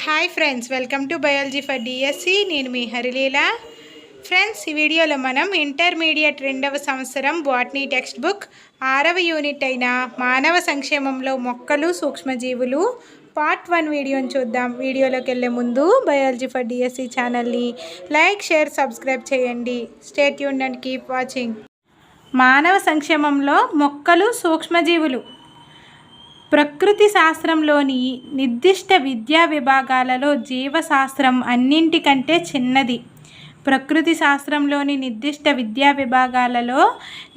Hi friends, welcome to biology for DSC. నేను మీ Harileela. Friends, ఈ వీడియోలో మనం ఇంటర్మీడియట్ 2వ సంవత్సరం బాటనీ టెక్స్ట్ బుక్ 6వ యూనిట్ అయిన మానవ సంక్షేమంలో మొక్కలు సూక్ష్మజీవులు పార్ట్ 1 వీడియోని చూద్దాం. వీడియోలోకి వెళ్ళే ముందు బయాలజీ ఫర్ డిఎస్సి ఛానల్ని లైక్, షేర్, సబ్స్క్రైబ్ చేయండి. Stay tuned and keep watching. మానవ సంక్షేమంలో మొక్కలు సూక్ష్మజీవులు. ప్రకృతి శాస్త్రంలోని నిర్దిష్ట విద్యా విభాగాలలో జీవశాస్త్రం అన్నింటికంటే చిన్నది. ప్రకృతి శాస్త్రంలోని నిర్దిష్ట విద్యా విభాగాలలో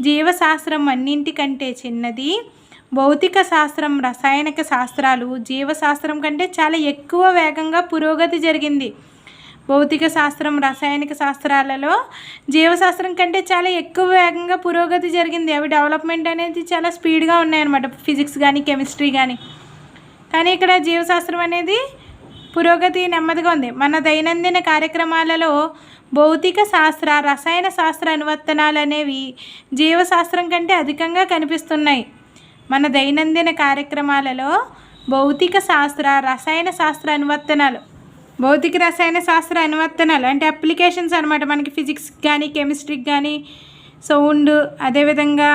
జీవశాస్త్రం అన్నింటికంటే చిన్నది. భౌతిక శాస్త్రం, రసాయనిక శాస్త్రాలు జీవశాస్త్రం కంటే చాలా ఎక్కువ వేగంగా పురోగతి జరిగింది. భౌతిక శాస్త్రం, రసాయనిక శాస్త్రాలలో జీవశాస్త్రం కంటే చాలా ఎక్కువ వేగంగా పురోగతి జరిగింది. అవి డెవలప్మెంట్ అనేది చాలా స్పీడ్గా ఉన్నాయన్నమాట, ఫిజిక్స్ కానీ కెమిస్ట్రీ కానీ. కానీ ఇక్కడ జీవశాస్త్రం అనేది పురోగతి నెమ్మదిగా ఉంది. మన దైనందిన కార్యక్రమాలలో భౌతిక శాస్త్ర, రసాయన శాస్త్ర అనువర్తనాలు అనేవి జీవశాస్త్రం కంటే అధికంగా కనిపిస్తున్నాయి. మన దైనందిన కార్యక్రమాలలో భౌతిక శాస్త్ర, రసాయన శాస్త్ర అనువర్తనాలు, భౌతిక రసాయన శాస్త్ర అనువర్తనాలు అంటే అప్లికేషన్స్ అనమాట. మనకి ఫిజిక్స్ కానీ కెమిస్ట్రీకి కానీ, సౌండ్, అదేవిధంగా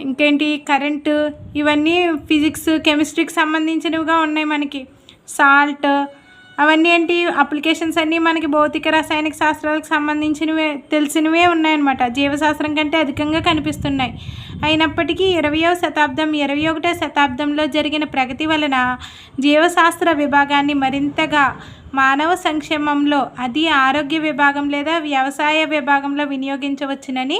ఇంకేంటి కరెంటు, ఇవన్నీ ఫిజిక్స్ కెమిస్ట్రీకి సంబంధించినవిగా ఉన్నాయి. మనకి సాల్ట్, అవన్నీ ఏంటి అప్లికేషన్స్ అన్నీ మనకి భౌతిక రసాయనిక శాస్త్రాలకు సంబంధించినవే, తెలిసినవే ఉన్నాయన్నమాట. జీవశాస్త్రం కంటే అధికంగా కనిపిస్తున్నాయి. అయినప్పటికీ 20వ శతాబ్దం, 21వ శతాబ్దంలో జరిగిన ప్రగతి వలన జీవశాస్త్ర విభాగాన్ని మరింతగా మానవ సంక్షేమంలో, అది ఆరోగ్య విభాగం లేదా వ్యవసాయ విభాగంలో వినియోగించవచ్చునని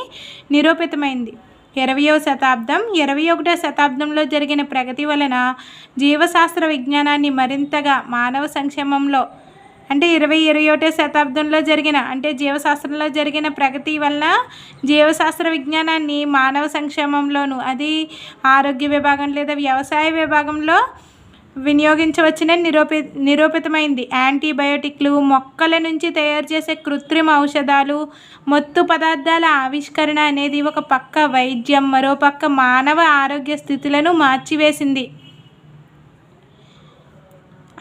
నిరూపితమైంది. 20వ శతాబ్దం, 21వ శతాబ్దంలో జరిగిన ప్రగతి వలన జీవశాస్త్ర విజ్ఞానాన్ని మరింతగా మానవ సంక్షేమంలో, అంటే 21వ శతాబ్దంలో జరిగిన, అంటే జీవశాస్త్రంలో జరిగిన ప్రగతి వలన జీవశాస్త్ర విజ్ఞానాన్ని మానవ సంక్షేమంలోను, అది ఆరోగ్య విభాగం లేదా వ్యవసాయ విభాగంలో వినియోగించవచ్చునని నిరూపితమైంది. యాంటీబయోటిక్లు, మొక్కల నుంచి తయారు చేసే కృత్రిమ ఔషధాలు, మత్తు పదార్థాల ఆవిష్కరణ అనేది ఒక పక్క వైద్యం, మరో పక్క మానవ ఆరోగ్య స్థితులను మార్చివేసింది.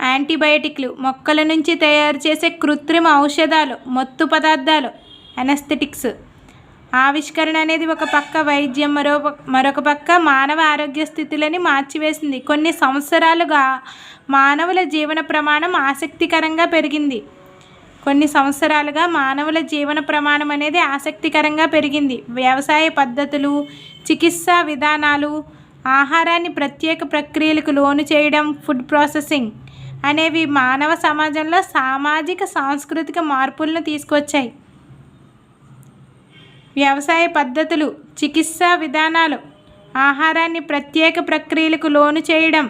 యాంటీబయోటిక్లు, మొక్కల నుంచి తయారు చేసే కృత్రిమ ఔషధాలు, మత్తు పదార్థాలు, అనస్థెటిక్స్ ఆవిష్కరణ అనేది ఒక పక్క వైద్యం, మరొక పక్క మానవ ఆరోగ్య స్థితులని మార్చివేసింది. కొన్ని సంవత్సరాలుగా మానవుల జీవన ప్రమాణం ఆసక్తికరంగా పెరిగింది. మానవుల జీవన ప్రమాణం అనేది ఆసక్తికరంగా పెరిగింది. వ్యవసాయ పద్ధతులు, చికిత్సా విధానాలు, ఆహారాన్ని ప్రత్యేక ప్రక్రియలకు లోను చేయడం, ఫుడ్ ప్రాసెసింగ్ అనేవి మానవ సమాజంలో సామాజిక, సాంస్కృతిక మార్పులను తీసుకొచ్చాయి. వ్యవసాయ పద్ధతులు, చికిత్సా విధానాలు, ఆహారాన్ని ప్రత్యేక ప్రక్రియలకు లోను చేయడం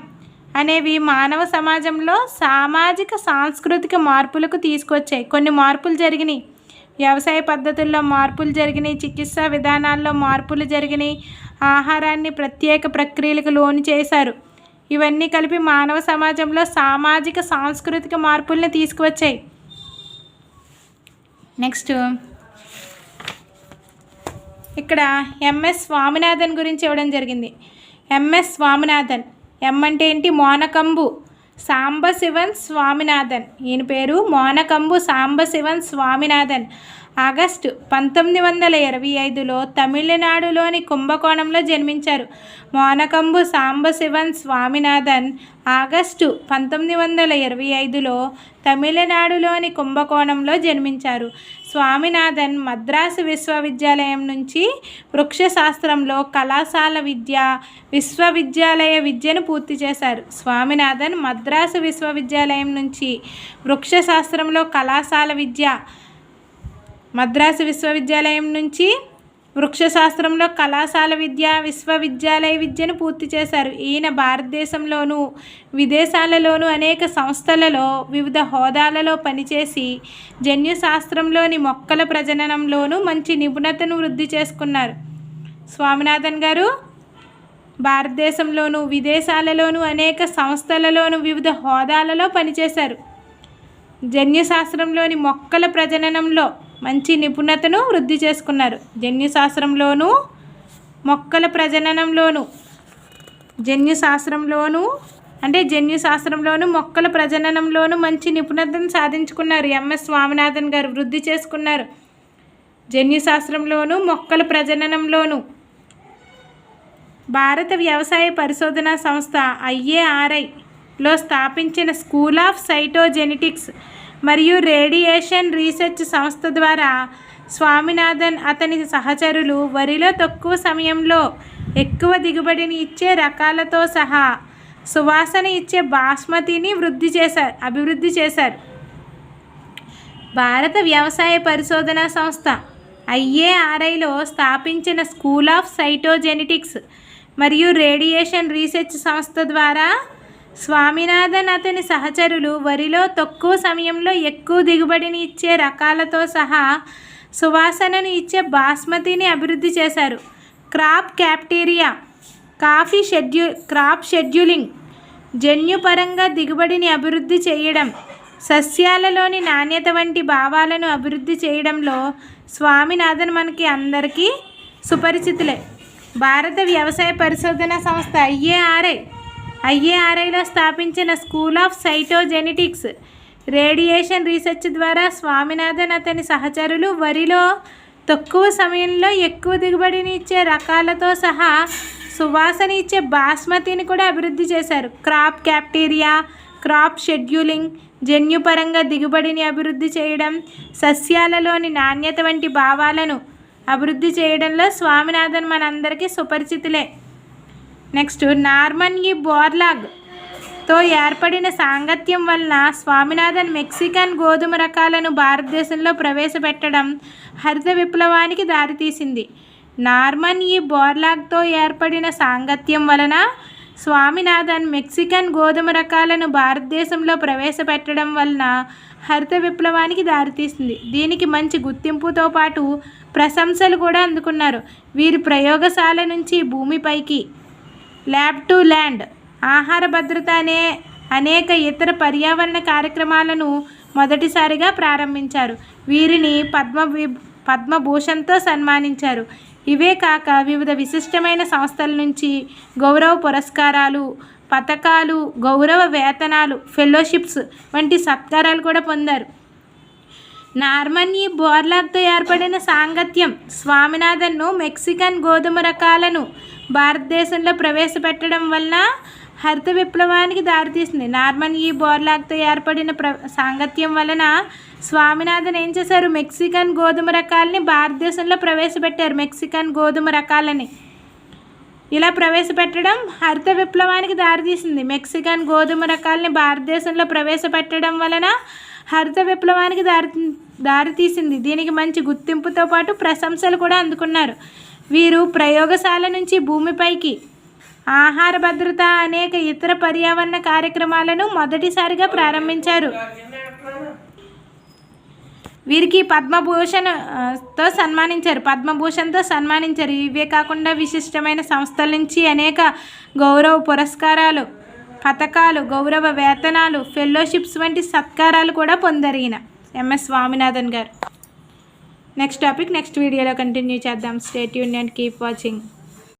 అనేవి మానవ సమాజంలో సామాజిక, సాంస్కృతిక మార్పులకు తీసుకొచ్చాయి. కొన్ని మార్పులు జరిగినాయి. వ్యవసాయ పద్ధతుల్లో మార్పులు జరిగినాయి, చికిత్సా విధానాల్లో మార్పులు జరిగినాయి, ఆహారాన్ని ప్రత్యేక ప్రక్రియలకు లోను చేశారు. ఇవన్నీ కలిపి మానవ సమాజంలో సామాజిక, సాంస్కృతిక మార్పుల్ని తీసుకువచ్చాయి. నెక్స్ట్ ఇక్కడ ఎంఎస్ స్వామినాథన్ గురించి ఇవ్వడం జరిగింది. ఎంఎస్ స్వామినాథన్, ఎం అంటే ఏంటి? మోనకంబు సాంబశివన్ స్వామినాథన్. ఈయన పేరు మోనకంబు సాంబశివన్ స్వామినాథన్. ఆగస్టు 1925లో తమిళనాడులోని కుంభకోణంలో జన్మించారు. మోనకంబు సాంబశివన్ స్వామినాథన్ ఆగస్టు 1925లో తమిళనాడులోని కుంభకోణంలో జన్మించారు. స్వామినాథన్ మద్రాసు విశ్వవిద్యాలయం నుంచి వృక్షశాస్త్రంలో కళాశాల విశ్వవిద్యాలయ విద్యను పూర్తి చేశారు. స్వామినాథన్ మద్రాసు విశ్వవిద్యాలయం నుంచి వృక్షశాస్త్రంలో మద్రాసు విశ్వవిద్యాలయం నుంచి వృక్షశాస్త్రంలో విశ్వవిద్యాలయ విద్యను పూర్తి చేశారు. ఈయన భారతదేశంలోనూ విదేశాలలోనూ అనేక సంస్థలలో వివిధ హోదాలలో పనిచేసి జన్యుశాస్త్రంలోని మొక్కల ప్రజననంలోనూ మంచి నిపుణతను వృద్ధి చేసుకున్నారు. స్వామినాథన్ గారు భారతదేశంలోనూ విదేశాలలోనూ అనేక సంస్థలలోనూ వివిధ హోదాలలో పనిచేశారు. జన్యుశాస్త్రంలోని మొక్కల ప్రజననంలో మంచి నిపుణతను వృద్ధి చేసుకున్నారు. జన్యుశాస్త్రంలోనూ మొక్కల ప్రజననంలోనూ అంటే జన్యు శాస్త్రంలోను మొక్కల ప్రజననంలోను మంచి నిపుణతను సాధించుకున్నారు. ఎంఎస్ స్వామినాథన్ గారు వృద్ధి చేసుకున్నారు. జన్యు శాస్త్రంలోను మొక్కల ప్రజననంలోను. భారత వ్యవసాయ పరిశోధనా సంస్థ IARIలో స్థాపించిన స్కూల్ ఆఫ్ సైటోజెనెటిక్స్ మరియు రేడియేషన్ రీసెర్చ్ సంస్థ ద్వారా స్వామినాథన్ అతని సహచరులు వరిలో తక్కువ సమయంలో ఎక్కువ దిగుబడిని ఇచ్చే రకాలతో సహా సువాసన ఇచ్చే బాస్మతిని అభివృద్ధి చేశారు. భారత వ్యవసాయ పరిశోధనా సంస్థ IARIలో స్థాపించిన స్కూల్ ఆఫ్ సైటోజెనెటిక్స్ మరియు రేడియేషన్ రీసెర్చ్ సంస్థ ద్వారా స్వామినాథన్ అతని సహచరులు వరిలో తక్కువ సమయంలో ఎక్కువ దిగుబడిని ఇచ్చే రకాలతో సహా సువాసనను ఇచ్చే బాస్మతిని అభివృద్ధి చేశారు. క్రాప్ షెడ్యూలింగ్, జన్యుపరంగా దిగుబడిని అభివృద్ధి చేయడం, సస్యాలలోని నాణ్యత వంటి భావాలను అభివృద్ధి చేయడంలో స్వామినాథన్ మనకి అందరికీ సుపరిచితులే. భారత వ్యవసాయ పరిశోధనా సంస్థ IARIలో స్థాపించిన school of cytogenetics radiation research ద్వారా స్వామినాథన్ అతని సహచరులు వరిలో తక్కువ సమయంలో ఎక్కువ దిగుబడిని ఇచ్చే రకాలతో సహా సువాసన ఇచ్చే బాస్మతిని కూడా అభివృద్ధి చేశారు. క్రాప్ షెడ్యూలింగ్, జన్యుపరంగా దిగుబడిని అభివృద్ధి చేయడం, సస్యాలలోని నాణ్యత వంటి భావాలను అభివృద్ధి చేయడంలో స్వామినాథన్ మనందరికీ సుపరిచితులే. నెక్స్ట్, నార్మన్ ఈ బోర్లాగ్తో ఏర్పడిన సాంగత్యం వలన స్వామినాథన్ మెక్సికన్ గోధుమ రకాలను భారతదేశంలో ప్రవేశపెట్టడం హరిత విప్లవానికి దారితీసింది. నార్మన్ ఈ బోర్లాగ్తో ఏర్పడిన సాంగత్యం వలన స్వామినాథన్ మెక్సికన్ గోధుమ రకాలను భారతదేశంలో ప్రవేశపెట్టడం వలన హరిత విప్లవానికి దారితీసింది. దీనికి మంచి గుర్తింపుతో పాటు ప్రశంసలు కూడా అందుకున్నారు. వీరి ప్రయోగశాల నుంచి భూమిపైకి, ల్యాబ్ టు ల్యాండ్, ఆహార భద్రత అనే అనేక ఇతర పర్యావరణ కార్యక్రమాలను మొదటిసారిగా ప్రారంభించారు. వీరిని పద్మభూషణ్తో సన్మానించారు. ఇవే కాక వివిధ విశిష్టమైన సంస్థల నుంచి గౌరవ పురస్కారాలు, పథకాలు, గౌరవ వేతనాలు, ఫెలోషిప్స్ వంటి సత్కారాలు కూడా పొందారు. నార్మన్ ఈ బోర్లాగ్తో ఏర్పడిన సాంగత్యం స్వామినాథన్ను మెక్సికన్ గోధుమ రకాలను భారతదేశంలో ప్రవేశపెట్టడం వలన హరిత విప్లవానికి దారితీసింది. నార్మన్ ఈ బోర్లాగ్తో ఏర్పడిన సాంగత్యం వలన స్వామినాథన్ ఏం చేశారు? మెక్సికన్ గోధుమ రకాలని భారతదేశంలో ప్రవేశపెట్టారు. మెక్సికన్ గోధుమ రకాలని ఇలా ప్రవేశపెట్టడం హరిత విప్లవానికి దారితీసింది. మెక్సికన్ గోధుమ రకాలని భారతదేశంలో ప్రవేశపెట్టడం వలన హరిత విప్లవానికి దారితీసింది. దీనికి మంచి గుర్తింపుతో పాటు ప్రశంసలు కూడా అందుకున్నారు. వీరు ప్రయోగశాల నుంచి భూమిపైకి, ఆహార భద్రత అనేక ఇతర పర్యావరణ కార్యక్రమాలను మొదటిసారిగా ప్రారంభించారు. వీరికి పద్మభూషణ్తో సన్మానించారు. ఇవే కాకుండా విశిష్టమైన సంస్థల నుంచి అనేక గౌరవ పురస్కారాలు, పథకాలు, గౌరవ వేతనాలు, ఫెలోషిప్స్ వంటి సత్కారాలు కూడా పొందారు ఈయన ఎంఎస్ స్వామినాథన్ గారు. నెక్స్ట్ టాపిక్ నెక్స్ట్ వీడియోలో కంటిన్యూ చేద్దాం. Stay tuned and keep watching.